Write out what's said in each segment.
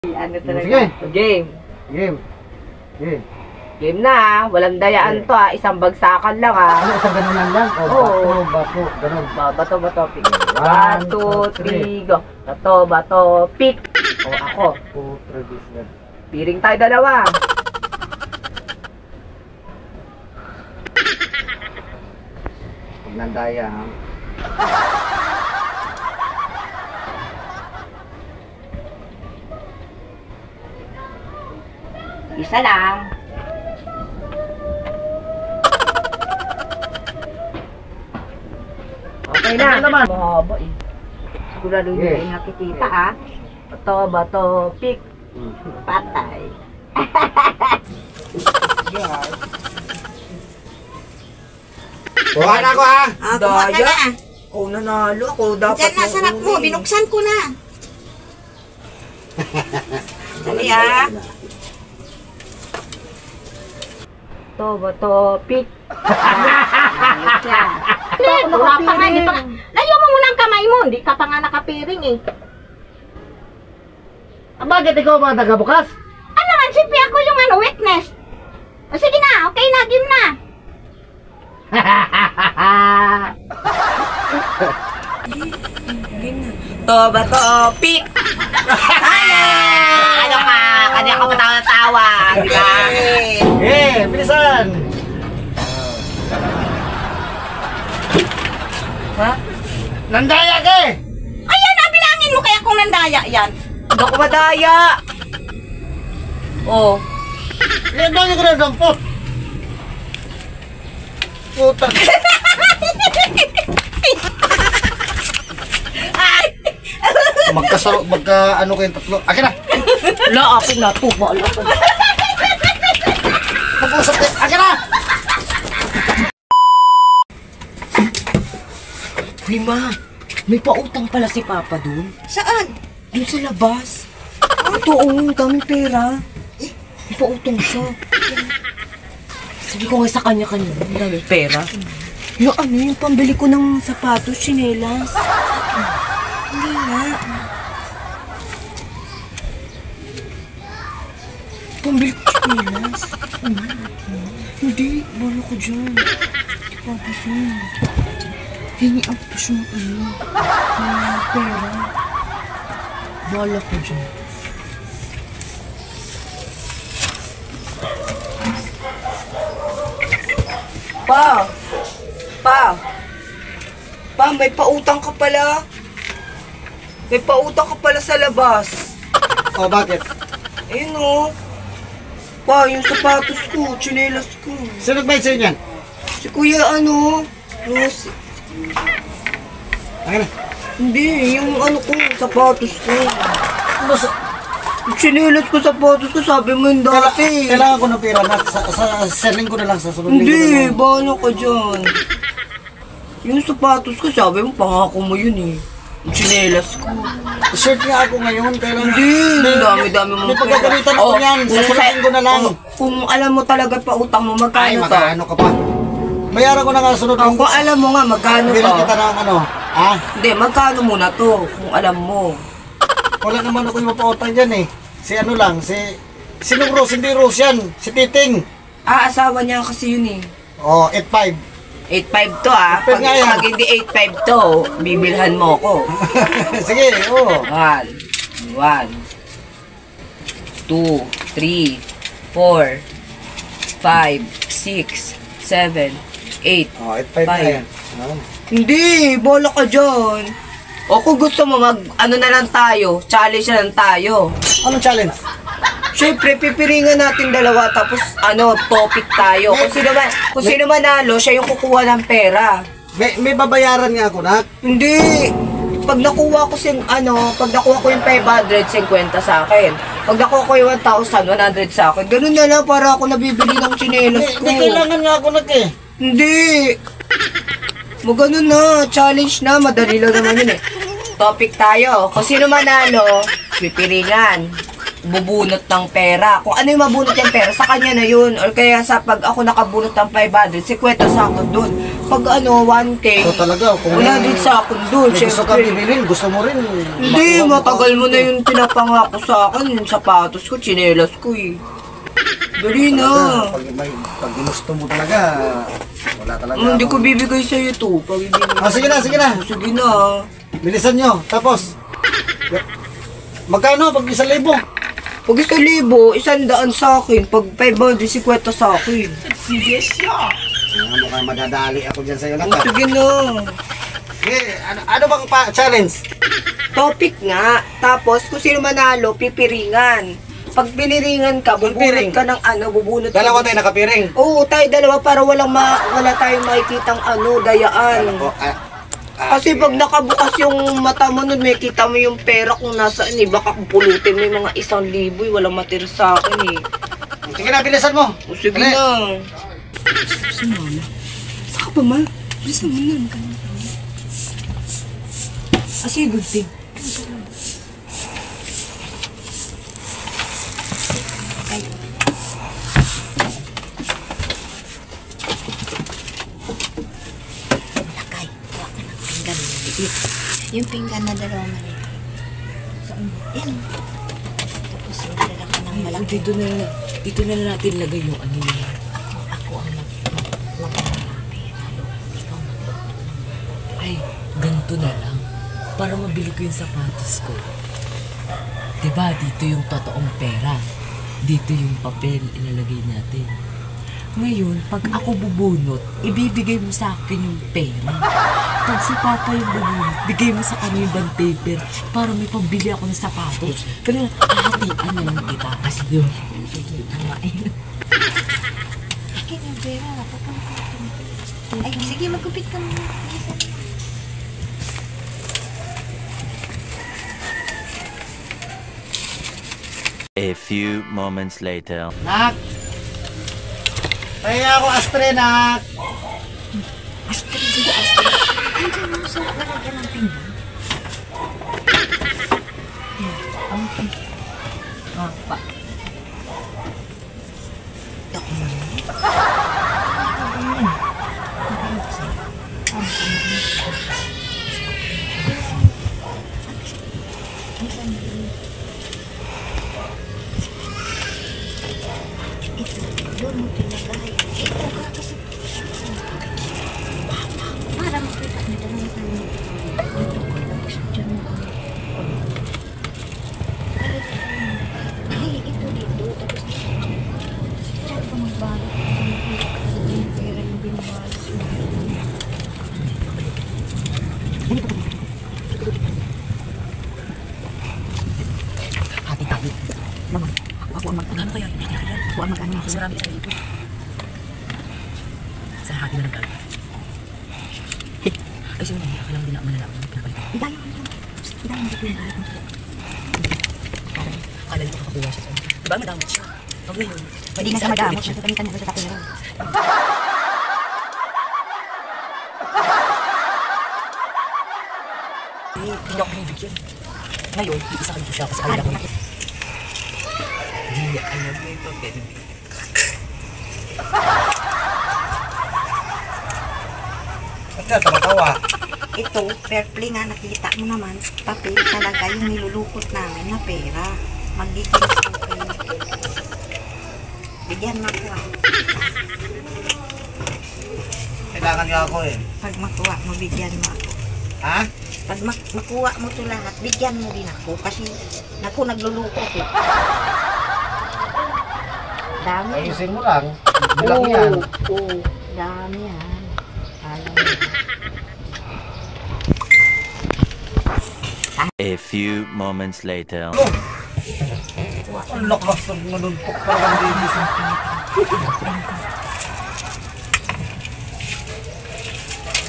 Ano talaga? Sige. Game. Game. Game. Game na, walang dayaan to isang bagsakan lang Ano, isang ganunan lang? O, Oo. bato, ganun. Bato, pick. 1, 1, 2, 3, go. Bato, pick. O ako. Piring tayo dalawa. Pag nandaya, ha? Isa lang. Okay na. Ano naman? Mahaba eh. Sigurado hindi Yes. kayo nakikita ha. Bato, pick. Patay. Yes. Kuha na ako, ha? Kumuha ka na. Oh, nanalo ako. Dapat Diyan na, sarap mo. Binuksan ko na. Dali Bato, pick. Wala pa nga. Layo mo muna ang kamay mo. Hindi ka pa nga nakapiring eh. Bakit ikaw ba nagabukas? Ano nga, sipi ako yung witness. O sige na, okay na, game na. Bato, pick. Ano ka? Kanya ka patawa-tawa. Di ba? Bilisan! Ha? Nandaya ka eh! Ayan, bilangin mo kaya kung nandaya yan. Hindi ako madaya. Oh. Nandaya ka na ng pot! Puta! Ano kayong tatlo? Akin na! Wala, akin na. Tuba lang. Mag-usap kayo! Akin na! Uy, ma. May pautang pala si Papa dun. Saan? Dun sa labas. Ito, ang daming pera. May pautang siya. Sabi ko nga sa kanya-kanya, ang daming pera. Yung ano, yung pambili ko ng sapatos, tsinelas. Hindi nga. Pambili ko tsinelas. Hindi, bala ko dyan. Tapos yun. Hiniang ko siya ng pera. Bala ko dyan. Pa, may pautang ka pala. May pautang ka pala sa labas. Oh, bakit? Ayun o. Pa, yung sapatos ko, tsinelas ko. Sino nagbayad sa'yo niyan? Si Kuya Rose. Akin na! Hindi, yung ko, sapatos ko. Ano sa... Yung tsinelas ko, sapatos ko, sabi mo yung dati. Kailangan ko ng pera na sa linggo na lang, sa sunod linggo na Hindi, lang. bahala ka dyan. Yung sapatos ko, sabi mo, pangako mo yun eh. Yung tsinelas ko. Short nga ako ngayon, kailangan... Hindi, dami-dami mo. May pagkagalitan ako yan, sa sunod linggo na lang. Kung alam mo talaga pautang mo, Ay, magkano to? magkano ka pa? Bayaran ko na nga sunod linggo. Kung alam mo nga, magkano to? Bilang kita ng ano, ha? Hindi, magkano muna to, kung alam mo. Wala naman ako yung mapautang dyan eh. Si ano lang, Sinong Rose, hindi Rose yan. Si Titing. Asawa niya kasi yun eh. Oh, 8.5. 8.5 to ah. 8.5 nga yan. Pag hindi 8.5 to, bibilhan mo ko. Sige, oo. 1, 2, 3, 4, 5, 6, 7, 8. Oh, 8.5 na yan. Oh. Hindi, bola ka dyan. O kung gusto mo ano na lang tayo, challenge na lang tayo. Anong challenge? Siyempre, pipiringan natin dalawa tapos topic tayo. Kung sino manalo, siya yung kukuha ng pera. May babayaran nga ako, nak. Hindi. Pag nakuha ko yung 550 sa akin. Pag nakuha ko yung 1,100 sa akin. Ganun na lang para ako nabibili ng tsinelas ko. Hindi kailangan nga ako, nak eh. Hindi. Ganun na, challenge na, madali lang naman yun eh. Topic tayo. Kung sino manalo, pipiringan. bubunot ng pera. Kung ano yung mabunot yung pera, sa kanya na yun. Or kaya sa pag ako nakabunot ng 500, si Kwento sa akin dun. Pag 1K, Ito talaga, kung wala din sa akin dun. may gusto kang bibilin, gusto mo rin. Hindi, matagal mo na yung pinapangako sa akin. Yung sapatos ko, tsinelas ko eh. Dali na. Pag ginusto mo talaga, wala talaga. Hindi ko bibigay sa'yo to. Pag ibibigay. Sige na, sige na. Sige na. Bilisan nyo. Tapos, magkano pag 1,000? Pag 1,000, 100 sa akin. Pag 500, 50 sa akin. Mukhang madadali ako dyan sa'yo na Oh, sige na. ano bang challenge? Topic nga. Tapos, kung sino manalo, pipiringan. Pag piniringan ka, bubunot ka ng bubunot Dalawa ka. tayo nakapiring. Oo, tayo dalawa para wala tayong makikitang dayaan. Kasi pag nakabukas yung mata mo nun, may kita mo yung pera kung nasaan eh. Baka kung pulutin mo yung mga 1,000 eh, walang matira sa akin eh. Sige na, bilisan mo. O sige Dali. na. Saka pa ma? Bilisan mo na. Sige, good thing. Yung pinggan na dalawa mali. Yan. Tapos dala ka ng malaki. Dito na natin lagay yung ano yun. Ako ang magpaparami. Ikaw Ay, ganito na lang. Para mabili ko yung sapatos ko. Diba, dito yung totoong pera. Dito yung papel ilalagay natin. Ngayon, pag ako bubunot, ibibigay mo sa akin yung pera. Pag si Papa yung bubunot, bigay mo sa kanya yung bond paper para may pambili ako ng sapatos. Pero hahatian na lang kita. Kasi yun. Akin yung pera. Ay, sige, magkupit ka muna. A few moments later. Nak! Kaya ako, Astre, nak! Astin, sige, Astin. Andiyan mo, sarap na lang ng pinggan. Okay. Pa. Dako mo. Ito, doon mo pinagay. Ito ka kasi. Para makita nito na ito. Ito ko lang sa dyan mo. Ay, ito dito. Tapos dyan ko magbalik. Yung pera yung binabalik. Hati tayo. Mama, ako ang mag-ano kaya? Ako ang mag-ano ako. Mas marami sa dito. Sa hati na lang tayo. Ay, sino na? Kailangan din na manalaman. Pinapalitan. Idayo mo ito. Idayo mo ito yung balik mo. Akala nito kakakuha siya sa'yo. Diba madamot siya? Huwag na yun. Hindi na siya magamot. Nagkakamitan niya sa tapos na. Hindi ako bibigyan. Ngayon, iisakin ko siya kasi ayaw ko. Hindi, alam mo yung papel. Ba't ka tumatawa? Ito, fair play nga, nakita mo naman, papel talaga yung nilulukot namin na pera. Magiging okay. Bigyan mo ako ah. Kailangan niyo ako eh. Pag makuha mo, bigyan mo ako. Ha? Pag makuha mo ito lahat, bigyan mo din ako. Kasi naku, naglulukot eh. Dami. Ayusin mo lang. Bilang yan. Oo, dami yan. Alam mo. A few moments later. Ang lakas ng manuntok parang babies.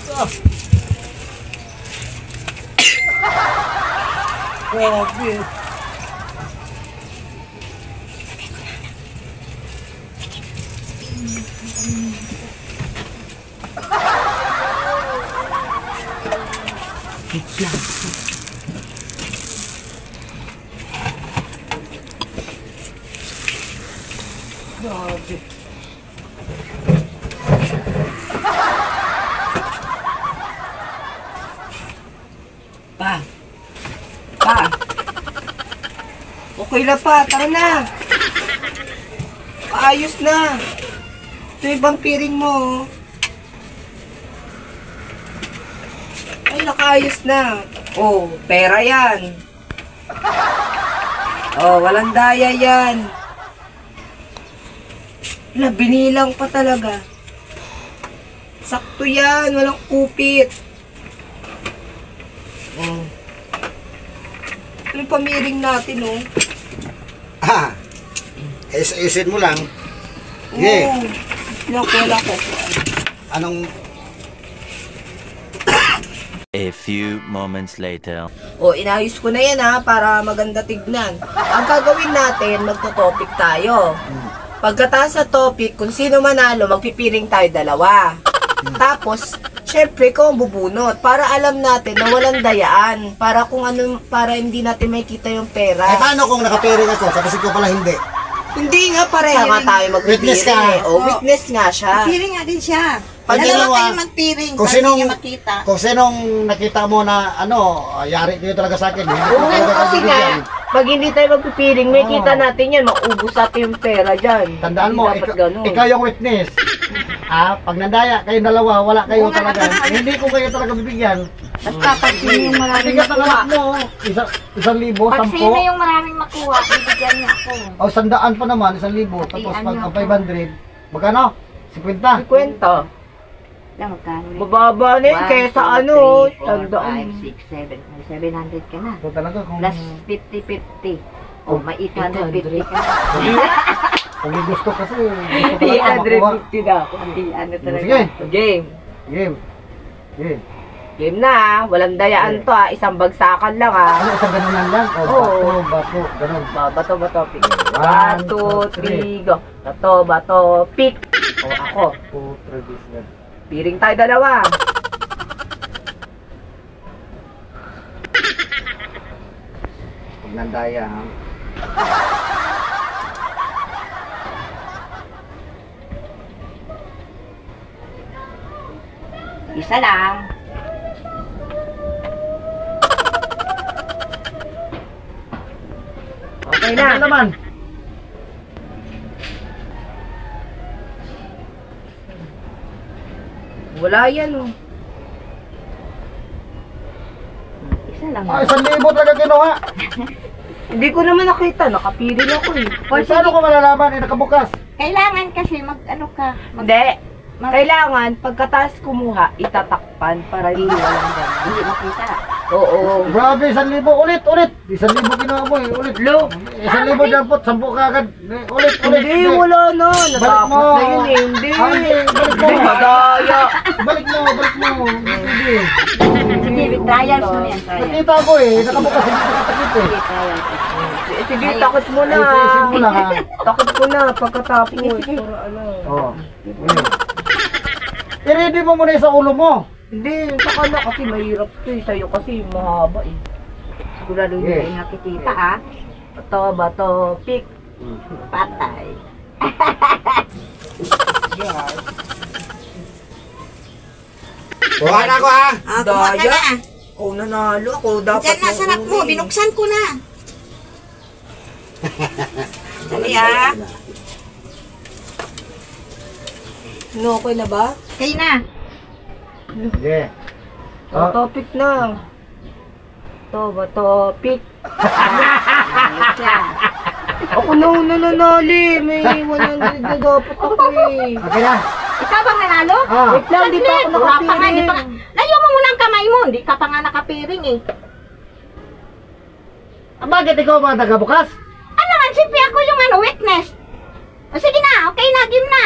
Grabe. Grabe. Pa. Pa. Okay na pa, tara na. Paayos na. Ito yung vampiring mo. Ay, nakaayos na. Oh, pera yan. Oh, walang daya yan. Wala, binilang pa talaga. Sakto yan, walang kupit. Oh. Ito yung pamiring natin, oh. Ah, ayusin mo lang. Oo. Sige. Wala ko. Anong... A few moments later. O, inayos ko na yan ha, para maganda tignan. Ang gagawin natin, magto-topic tayo. Pagkatapos sa topic, kung sino manalo, magpipiring tayo dalawa. Tapos, syempre, ikaw ang bubunot. Para alam natin na walang dayaan. Para kung ano, para hindi natin makita yung Eh, pera. paano kung nakapiring ako, tapos ikaw pala hindi? Hindi nga, pareha nga tayo magpipiring. Witness ka. O, witness nga siya. Piring nga din siya. Pag Dalawa dalawa, kayo magpiring, kung para sinong- hindi niya makita. Kung sinong nakita mo na, yari kayo talaga sa akin, hindi ko Oo, talaga kasi nga, pagbibigyan. pag hindi tayo magpipiring, may Oo. kita natin yan, maubos natin yung pera dyan. Tandaan mo, Hindi dapat ganun. ikaw yung witness. Pag nandaya, kayong dalawa, wala kayo talaga. Hindi ko kayo talaga bibigyan. Tapos dapat yun yung maraming Bigat ang makuha. anak mo, 1,000, Pag 10. sino yung maraming makuha, bibigyan niya ako. O, 100 pa naman, 1,000. Tapos Ano pag ako? 500, magkano? 50. Kwenta. Lang, magkano na? Mababa na yun, kesa ano, sandaan. 5, 6, 7. May 700 ka na. So talaga kung, Plus 50-50. O, may 850 ka. kung may gusto kasi, gusto talaga makuha. 850 na ako. Hindi, ano talaga. Sige, Game. game. Game. Game na ha. Walang dayaan to ha. Isang bagsakan lang ha. Ano, isang ganun lang? O, Oo. bato, ganun. Bato, pick. 1, 1, 2, 3, go. Bato, pick. O ako. 2, 3, business. Piring tayo dalawa. Pag nandaya, ha? Isa lang. Okay Ano na. naman? Wala yan oh. Isa lang. 1,000 talaga kinuha. Hindi ko naman nakita. Nakapiring ako eh. Paano ko malalaman? Nakabukas. Kailangan kasi mag-ano ka. Hindi. Kailangan, pagkataas kumuha, itatakpan para hindi walang ganun. Hindi makita. Oo. Grabe, 1,000. Ulit. 1,000 kinuha mo eh. Ulit. Lo. 1,000 dyan po. 10 ka agad. Ulit. Hindi, wala na. Natapos mo. na yun eh. Hindi. Balik mo. Hindi, madaya. Balik mo. Hindi. Sige, trials mo yan. Trials. Nakita ko eh. Nakabukas. Hindi ko katakit eh. Sige, trials. Sige, takot mo na. Ayusin mo lang ha. Takot mo na pagkatapos. Sige. Para ano. Oo. I-ready mo muna yung sa ulo mo. Hindi, sa kanya kasi mahirap to eh. Sa'yo kasi mahaba eh. Sigurado hindi Yes. kayo nakikita ha. Bato, pick. Patay. Kuha na ako ha. Kumuha ka na. Ako nanalo. Ako dapat Diyan na, sarap mo. Binuksan ko na. Dali ha. No, okay na ba? Kayo na. Sige. Topic na. Bato, pick. Ayos yan. Ako na nananali. May 100 na dapat ako eh. Okay na. Ikaw bang nanalo? Ah. Wait lang, di pa ako Wala pa nga, di nakapiring. pa nga. Layo mo muna ang kamay mo. Hindi ka pa nga nakapiring eh. Bakit ikaw ba taga-bukas? Ano man, siyempre ako yung witness. O sige na, okay na, game na.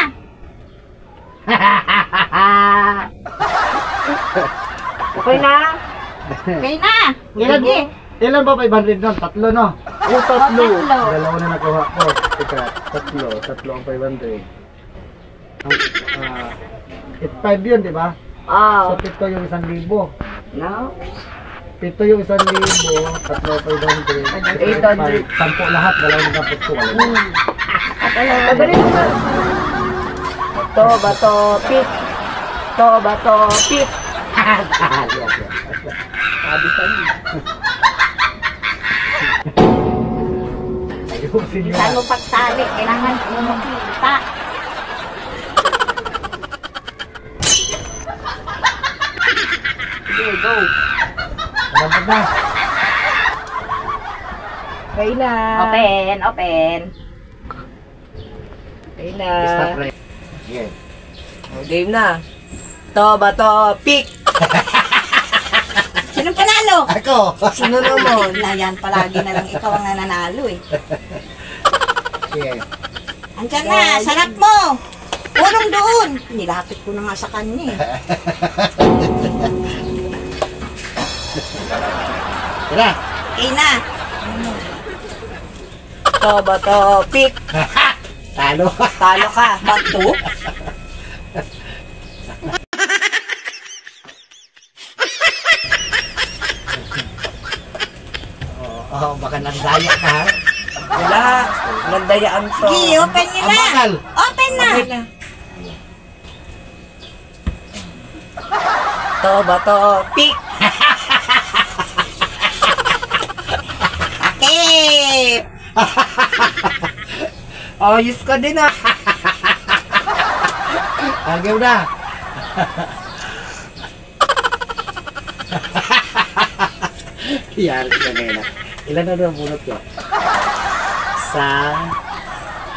Okay na? Okay na. Ilan, Sige. ilan ba 500 doon? 3 no? O, tatlo. Dalawa na nakuha ko. Teka, 3 ang 500. Ang, 5 yun, di ba? Ah. So, 7 yung 1,000. No? 7 yung 1,000, 3 500. 800. 10 lahat, 2,000 ko. Pabalik mo na. Bato, pik. Bato, pik. Sabi sa niyo. Saan mo pagsali? Kailangan mo makita. Sige, go. Dapat na. Okay na. Open. Okay na. Stop right. Sige. Game na. Bato, pik. Sino panalo? Ako. Sino naman? Na yan, palagi na lang ikaw ang nananalo eh. Sige. Andyan na, sarap mo. Purong doon. Nilapit ko na nga sa kanya eh. Tara. Okay na. Bato, pik. Talo. Talo ka. Bato. Oh, baka nandaya ka ha? Wala. Nandayaan to. Sige, open nyo Ang na. bakal. Open na. Okay na. Bato, pik. Takip. Ayos ka din ah. Agaw na. Yan, kanina. Ilan na ang bunot ko? Isang,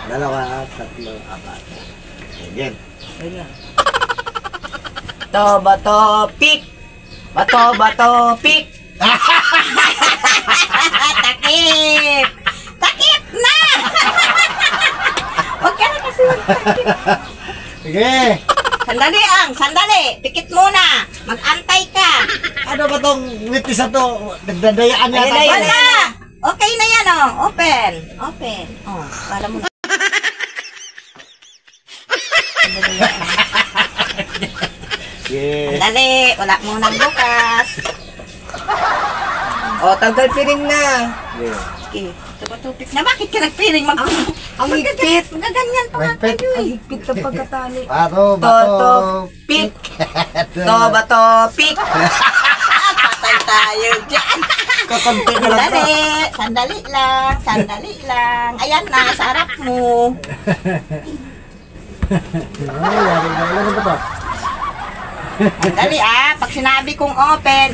dalawa, tatlo, apat. Again. Okay na. Bato, pik. Bato, pik. Takip. Takip na. Huwag ka na kasi magtakip. Sige. Sandali. Pikit muna. Mag-antay ka. Ano ba tong witness na to? Nagdadayaan Ayun yata. na, yun Wala. Okay na yan oh. Open. Oh, para mo. Sige. Sandali. Wala mo nang bukas. Tanggal piring na. Sige. Okay. Tupik na. Bakit ka nagpiring? Ang higpit. Magaganyan pa nga Mahigpit. tayo Ang eh. higpit ng pagkatali. Bato, Bato, pik. Bato, pik. Patay tayo dyan. Kakampi na lang to. Sandali lang. Ayan na, sa harap mo. Ano yari na? Ilan na ba to? Sandali pag sinabi kong open.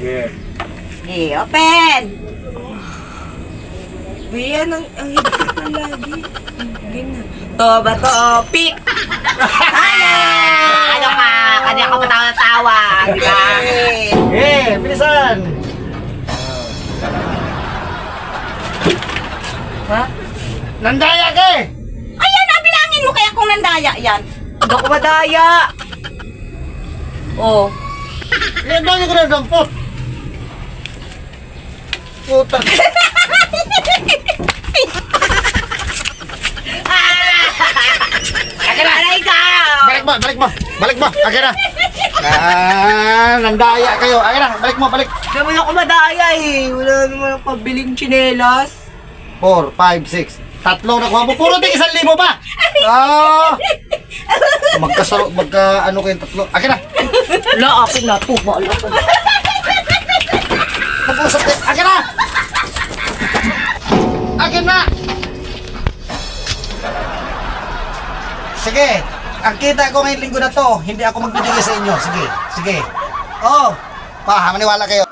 Sige. Okay, open. Yan, ang higpit na lagi. Game na. Bato, pik. Ano ka? Kanya ka patawa-tawa. Diba? Okay, bilisan. Ha? Nandaya ka eh! Ayan na, bilangin mo kaya kung nandaya yan. Hindi ako madaya. Oh. Nandaya ka na dampot. Puta. Aray ka! Balik mo. Akin na. Nandaya kayo. Akin na, balik mo. Hindi naman ako madaya eh. Wala naman ang pabiling tsinelas. 4, 5, 6. Tatlo na kuha mo. Puro di 1,000 pa. Ah. Ano kayong tatlo. Akin na. Wala, akin na. Wala ka. Mag-usap kayo. Akin na. Akin na. Sige. Ang kita ko ngayong linggo na to, hindi ako magbibigay sa inyo. Sige. Oh. Maniwala kayo.